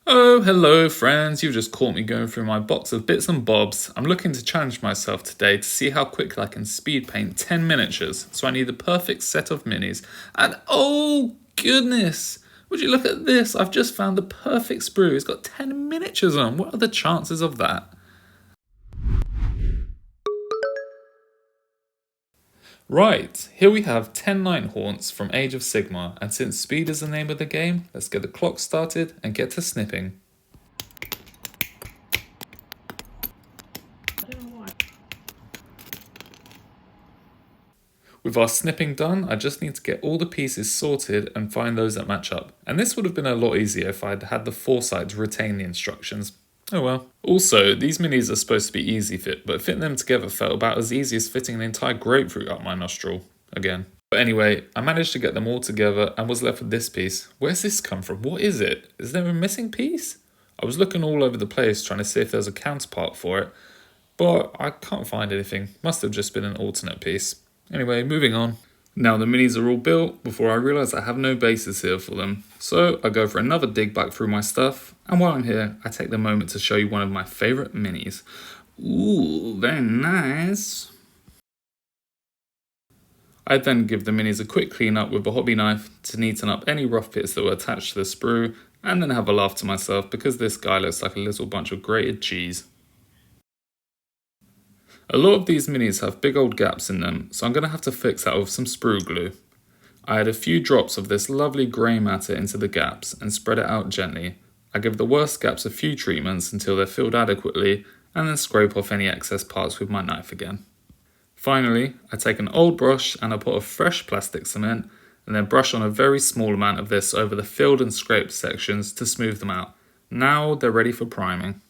Oh, hello friends, you've just caught me going through my box of bits and bobs. I'm looking to challenge myself today to see how quickly I can speed paint 10 miniatures, so I need the perfect set of minis. And oh goodness, would you look at this, I've just found the perfect sprue. It's got 10 miniatures on. What are the chances of that? Right, here we have 10 Nighthaunts from Age of Sigmar, and since speed is the name of the game, let's get the clock started and get to snipping. With our snipping done, I just need to get all the pieces sorted and find those that match up. And this would have been a lot easier if I'd had the foresight to retain the instructions. Oh well. Also, these minis are supposed to be easy fit, but fitting them together felt about as easy as fitting an entire grapefruit up my nostril. Again. But anyway, I managed to get them all together and was left with this piece. Where's this come from? What is it? Is there a missing piece? I was looking all over the place trying to see if there's a counterpart for it, but I can't find anything. Must have just been an alternate piece. Anyway, moving on. Now the minis are all built before I realise I have no bases here for them. So I go for another dig back through my stuff, and while I'm here, I take the moment to show you one of my favourite minis. Ooh, very nice. I then give the minis a quick clean up with a hobby knife to neaten up any rough bits that were attached to the sprue, and then have a laugh to myself because this guy looks like a little bunch of grated cheese. A lot of these minis have big old gaps in them, so I'm going to have to fix that with some sprue glue. I add a few drops of this lovely grey matter into the gaps and spread it out gently. I give the worst gaps a few treatments until they're filled adequately, and then scrape off any excess parts with my knife again. Finally, I take an old brush and I put a fresh plastic cement and then brush on a very small amount of this over the filled and scraped sections to smooth them out. Now they're ready for priming.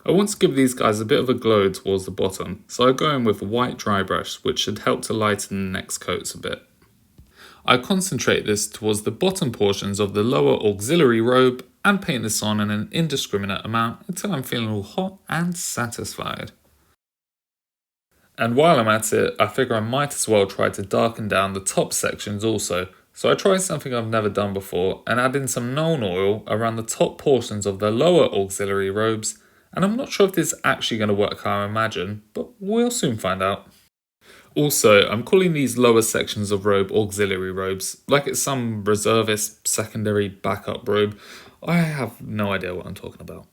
I want to give these guys a bit of a glow towards the bottom, so I go in with a white dry brush, which should help to lighten the next coats a bit. I concentrate this towards the bottom portions of the lower auxiliary robe and paint this on in an indiscriminate amount until I'm feeling all hot and satisfied. And while I'm at it, I figure I might as well try to darken down the top sections also. So I try something I've never done before and add in some Nuln Oil around the top portions of the lower auxiliary robes. And I'm not sure if this is actually going to work how I imagine, but we'll soon find out. Also, I'm calling these lower sections of robe auxiliary robes, like it's some reservist secondary backup robe. I have no idea what I'm talking about.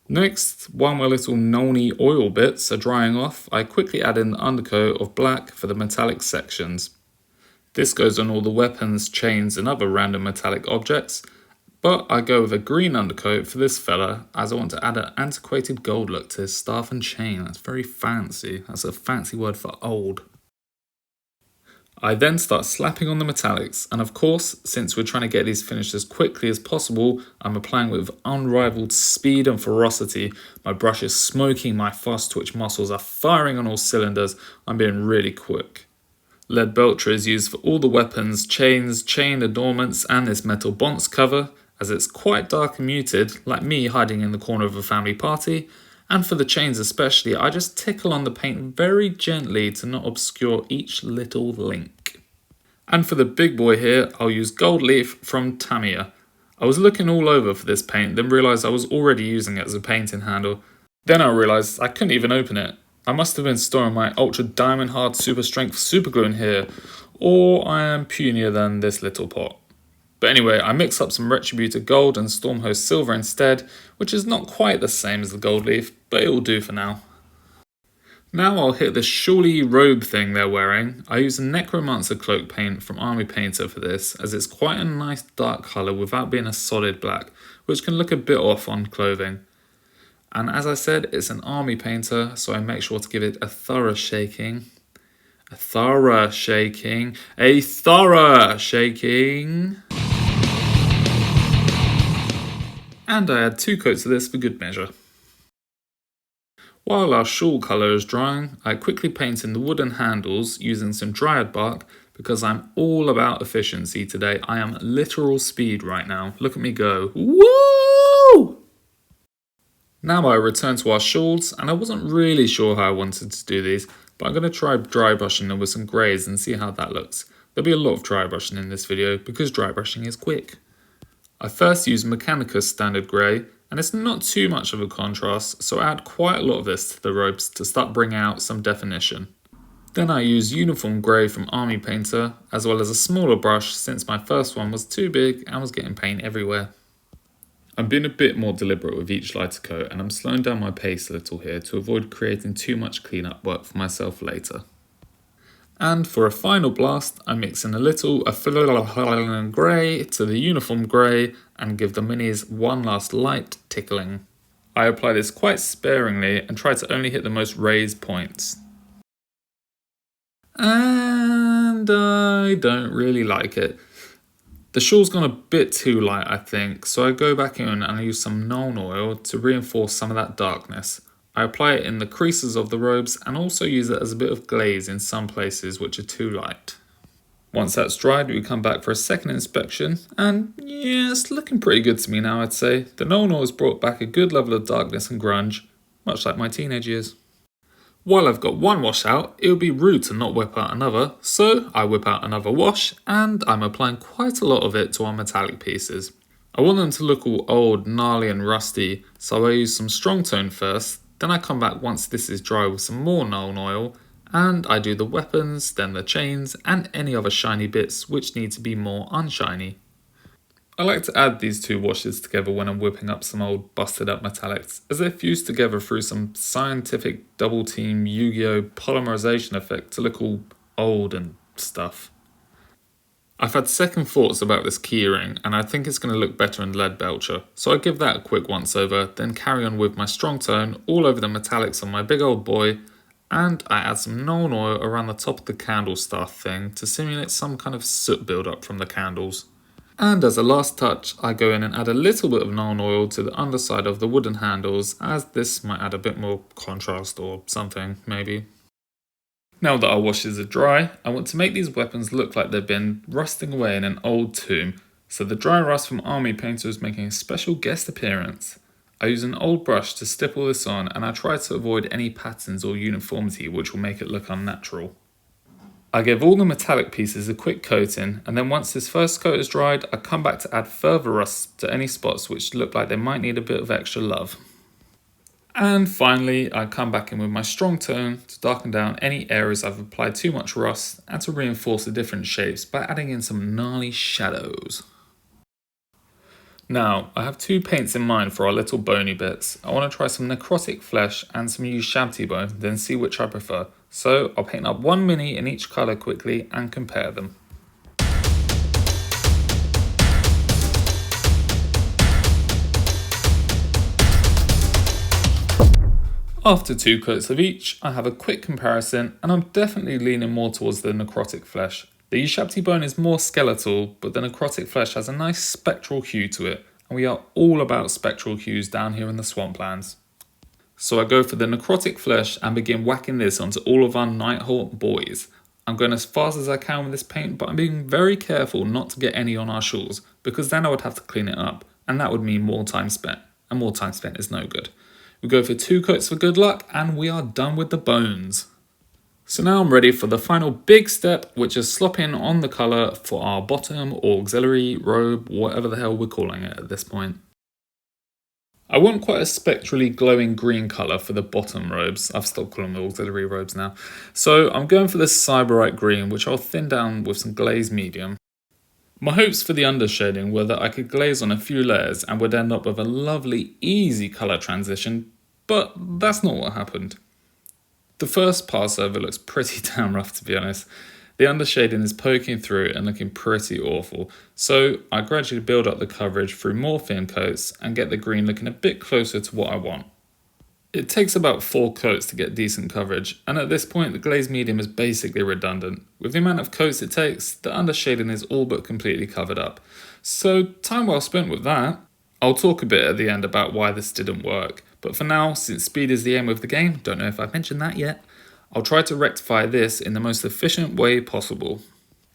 Next, while my little Nulny oil bits are drying off, I quickly add in the undercoat of black for the metallic sections. This goes on all the weapons, chains and other random metallic objects. But I go with a green undercoat for this fella as I want to add an antiquated gold look to his staff and chain. That's very fancy. That's a fancy word for old. I then start slapping on the metallics, and of course, since we're trying to get these finished as quickly as possible, I'm applying with unrivaled speed and ferocity. My brush is smoking, my fast twitch muscles are firing on all cylinders. I'm being really quick. Lead Belcher is used for all the weapons, chains, chain adornments, and this metal bonce cover, as it's quite dark and muted, like me hiding in the corner of a family party, and for the chains especially, I just tickle on the paint very gently to not obscure each little link. And for the big boy here, I'll use Gold Leaf from Tamiya. I was looking all over for this paint, then realised I was already using it as a painting handle. Then I realised I couldn't even open it. I must have been storing my ultra diamond hard super strength superglue in here, or I am punier than this little pot. But anyway, I mix up some Retributor Gold and Stormhost Silver instead, which is not quite the same as the Gold Leaf, but it will do for now. Now I'll hit the shawly robe thing they're wearing. I use a Necromancer cloak paint from Army Painter for this, as it's quite a nice dark colour without being a solid black, which can look a bit off on clothing. And as I said, it's an Army Painter, so I make sure to give it a thorough shaking. A thorough shaking. And I add 2 coats of this for good measure. While our shawl colour is drying, I quickly paint in the wooden handles using some dryad bark because I'm all about efficiency today. I am literal speed right now. Look at me go. Woo! Now I return to our shawls, and I wasn't really sure how I wanted to do these, but I'm going to try dry brushing them with some greys and see how that looks. There'll be a lot of dry brushing in this video because dry brushing is quick. I first use Mechanicus Standard Grey, and it's not too much of a contrast, so I add quite a lot of this to the robes to start bringing out some definition. Then I use Uniform Grey from Army Painter, as well as a smaller brush since my first one was too big and was getting paint everywhere. I'm being a bit more deliberate with each lighter coat, and I'm slowing down my pace a little here to avoid creating too much cleanup work for myself later. And for a final blast, I mix in a little grey to the Uniform Grey and give the minis one last light tickling. I apply this quite sparingly and try to only hit the most raised points. And I don't really like it. The shawl's gone a bit too light, I think, so I go back in and I use some Nuln oil to reinforce some of that darkness. I apply it in the creases of the robes and also use it as a bit of glaze in some places which are too light. Once that's dried, we come back for a second inspection, and yeah, it's looking pretty good to me now, I'd say. The Nuln oil has brought back a good level of darkness and grunge, much like my teenage years. While I've got one wash out, it would be rude to not whip out another, so I whip out another wash, and I'm applying quite a lot of it to our metallic pieces. I want them to look all old, gnarly and rusty, so I use some strong tone first, then I come back once this is dry with some more Nuln oil, and I do the weapons, then the chains, and any other shiny bits which need to be more unshiny. I like to add these two washes together when I'm whipping up some old busted up metallics, as they're fused together through some scientific double team Yu-Gi-Oh polymerization effect to look all old and stuff. I've had second thoughts about this keyring, and I think it's going to look better in Lead Belcher, so I give that a quick once over, then carry on with my strong tone all over the metallics on my big old boy, and I add some Nuln oil around the top of the candle star thing to simulate some kind of soot build-up from the candles. And as a last touch, I go in and add a little bit of Nuln oil to the underside of the wooden handles, as this might add a bit more contrast or something, maybe. Now that our washes are dry, I want to make these weapons look like they've been rusting away in an old tomb, so the dry rust from Army Painter is making a special guest appearance. I use an old brush to stipple this on, and I try to avoid any patterns or uniformity which will make it look unnatural. I give all the metallic pieces a quick coating, and then once this first coat is dried, I come back to add further rust to any spots which look like they might need a bit of extra love. And finally, I come back in with my strong tone to darken down any areas I've applied too much rust and to reinforce the different shapes by adding in some gnarly shadows. Now, I have two paints in mind for our little bony bits. I want to try some necrotic flesh and some used shabty bone, then see which I prefer. So I'll paint up one mini in each colour quickly and compare them. After two coats of each, I have a quick comparison, and I'm definitely leaning more towards the necrotic flesh. The Ushabti bone is more skeletal, but the necrotic flesh has a nice spectral hue to it, and we are all about spectral hues down here in the swamplands. So I go for the necrotic flesh and begin whacking this onto all of our Nighthaunt boys. I'm going as fast as I can with this paint, but I'm being very careful not to get any on our shawls, because then I would have to clean it up, and that would mean more time spent, and more time spent is no good. We go for two coats for good luck, and we are done with the bones. So now I'm ready for the final big step, which is slopping on the colour for our bottom or auxiliary robe, whatever the hell we're calling it at this point. I want quite a spectrally glowing green colour for the bottom robes. I've stopped calling them auxiliary robes now. So I'm going for this Cyberite green, which I'll thin down with some glaze medium. My hopes for the undershading were that I could glaze on a few layers and would end up with a lovely, easy colour transition, but that's not what happened. The first pass over looks pretty damn rough, to be honest. The undershading is poking through and looking pretty awful, so I gradually build up the coverage through more thin coats and get the green looking a bit closer to what I want. It takes about 4 coats to get decent coverage, and at this point the glaze medium is basically redundant. With the amount of coats it takes, the undershading is all but completely covered up. So time well spent with that. I'll talk a bit at the end about why this didn't work, but for now, since speed is the aim of the game, don't know if I've mentioned that yet, I'll try to rectify this in the most efficient way possible.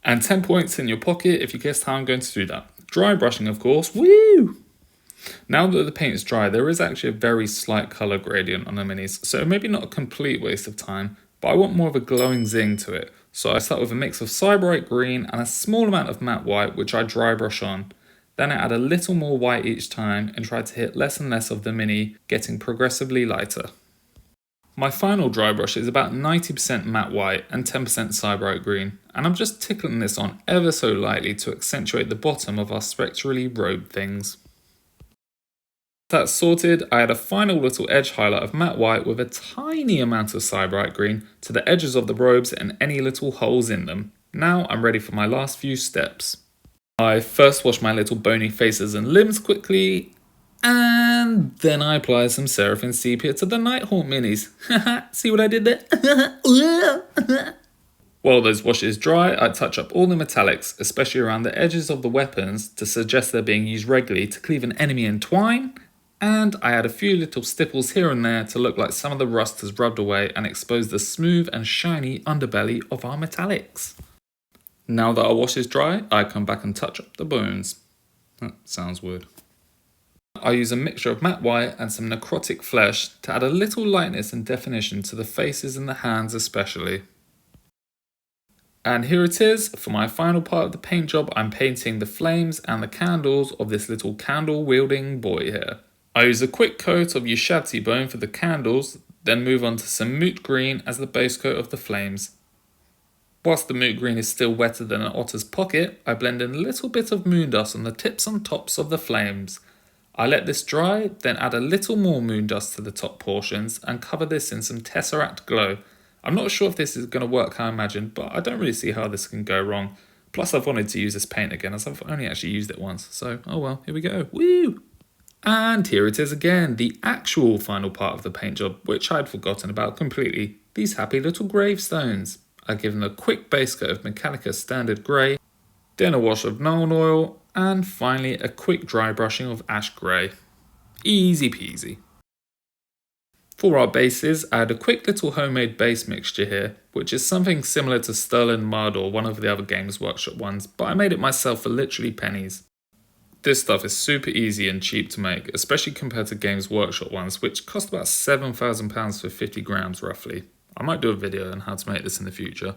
And 10 points in your pocket if you guessed how I'm going to do that. Dry brushing, of course, woo! Now that the paint is dry, there is actually a very slight colour gradient on the minis, so maybe not a complete waste of time, but I want more of a glowing zing to it. So I start with a mix of Cyberite green and a small amount of matte white, which I dry brush on. Then I add a little more white each time and try to hit less and less of the mini, getting progressively lighter. My final dry brush is about 90% matte white and 10% Cyberite green, and I'm just tickling this on ever so lightly to accentuate the bottom of our spectrally robed things. That's sorted, I add a final little edge highlight of matte white with a tiny amount of Cyberite green to the edges of the robes and any little holes in them. Now I'm ready for my last few steps. I first wash my little bony faces and limbs quickly, and then I apply some Seraphim Sepia to the Nighthaunt minis. See what I did there? While those washes dry, I touch up all the metallics, especially around the edges of the weapons to suggest they're being used regularly to cleave an enemy in twine, and I add a few little stipples here and there to look like some of the rust has rubbed away and expose the smooth and shiny underbelly of our metallics. Now that our wash is dry, I come back and touch up the bones. That sounds weird. I use a mixture of matte white and some necrotic flesh to add a little lightness and definition to the faces and the hands especially. And here it is, for my final part of the paint job, I'm painting the flames and the candles of this little candle wielding boy here. I use a quick coat of Ushabti bone for the candles, then move on to some moot green as the base coat of the flames. Whilst the moot green is still wetter than an otter's pocket, I blend in a little bit of moon dust on the tips and tops of the flames. I let this dry, then add a little more moon dust to the top portions and cover this in some Tesseract glow. I'm not sure if this is going to work how I imagined, but I don't really see how this can go wrong. Plus I've wanted to use this paint again as I've only actually used it once, so oh well, here we go, woo! And here it is again, the actual final part of the paint job, which I'd forgotten about completely, these happy little gravestones. I give them a quick base coat of Mechanica Standard Grey, then a wash of Nuln Oil, and finally a quick dry brushing of Ash Grey. Easy peasy. For our bases, I had a quick little homemade base mixture here, which is something similar to Sterling Mud or one of the other Games Workshop ones, but I made it myself for literally pennies. This stuff is super easy and cheap to make, especially compared to Games Workshop ones, which cost about £7,000 for 50 grams roughly. I might do a video on how to make this in the future.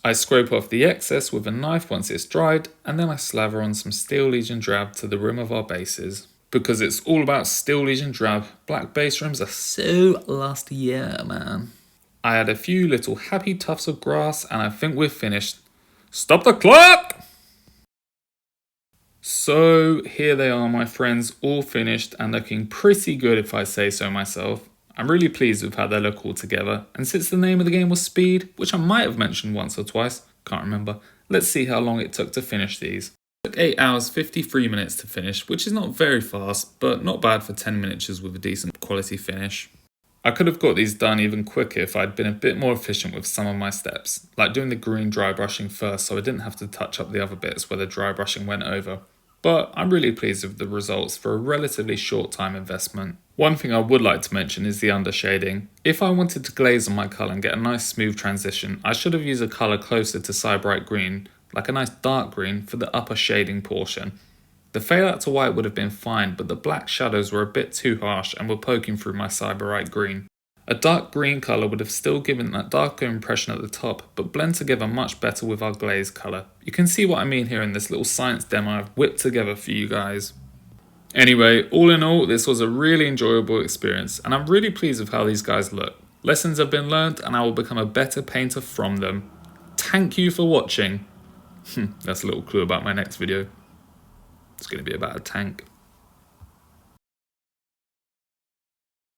I scrape off the excess with a knife once it's dried, and then I slather on some Steel Legion Drab to the rim of our bases. Because it's all about Steel Legion Drab, black base rims are so last year, man. I add a few little happy tufts of grass and I think we're finished. Stop the clock! So here they are, my friends, all finished and looking pretty good if I say so myself. I'm really pleased with how they look all together, and since the name of the game was Speed, which I might have mentioned once or twice, can't remember, let's see how long it took to finish these. It took 8 hours 53 minutes to finish, which is not very fast, but not bad for 10 miniatures with a decent quality finish. I could have got these done even quicker if I'd been a bit more efficient with some of my steps, like doing the green dry brushing first so I didn't have to touch up the other bits where the dry brushing went over. But I'm really pleased with the results for a relatively short time investment. One thing I would like to mention is the undershading. If I wanted to glaze on my colour and get a nice smooth transition, I should have used a colour closer to Cyberite green, like a nice dark green for the upper shading portion. The fade out to white would have been fine, but the black shadows were a bit too harsh and were poking through my Cyberite green. A dark green colour would have still given that darker impression at the top, but blend together much better with our glaze colour. You can see what I mean here in this little science demo I've whipped together for you guys. Anyway, all in all, this was a really enjoyable experience, and I'm really pleased with how these guys look. Lessons have been learned, and I will become a better painter from them. Thank you for watching. That's a little clue about my next video. It's going to be about a tank.